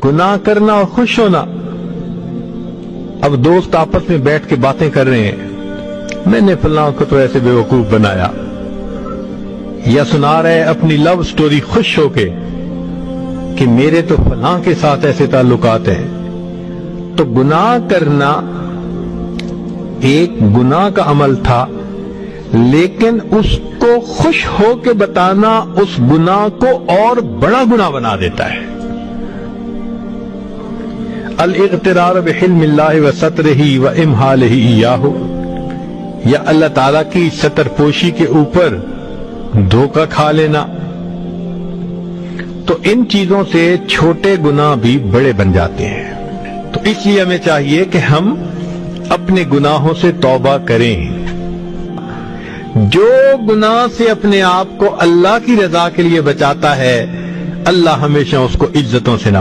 گناہ کرنا اور خوش ہونا. اب دوست آپس میں بیٹھ کے باتیں کر رہے ہیں، میں نے فلاں کو تو ایسے بیوقوف بنایا، یا سنا رہے اپنی لو سٹوری خوش ہو کے کہ میرے تو فلاں کے ساتھ ایسے تعلقات ہیں. تو گناہ کرنا ایک گناہ کا عمل تھا، لیکن اس کو خوش ہو کے بتانا اس گناہ کو اور بڑا گناہ بنا دیتا ہے. الاغترار بحلم اللہ وسترہ وامہالہ ایاہ، یا اللہ تعالیٰ کی ستر پوشی کے اوپر دھوکہ کھا لینا. تو ان چیزوں سے چھوٹے گناہ بھی بڑے بن جاتے ہیں. تو اس لیے ہمیں چاہیے کہ ہم اپنے گناہوں سے توبہ کریں. جو گناہ سے اپنے آپ کو اللہ کی رضا کے لیے بچاتا ہے، اللہ ہمیشہ اس کو عزتوں سے نوازتا ہے.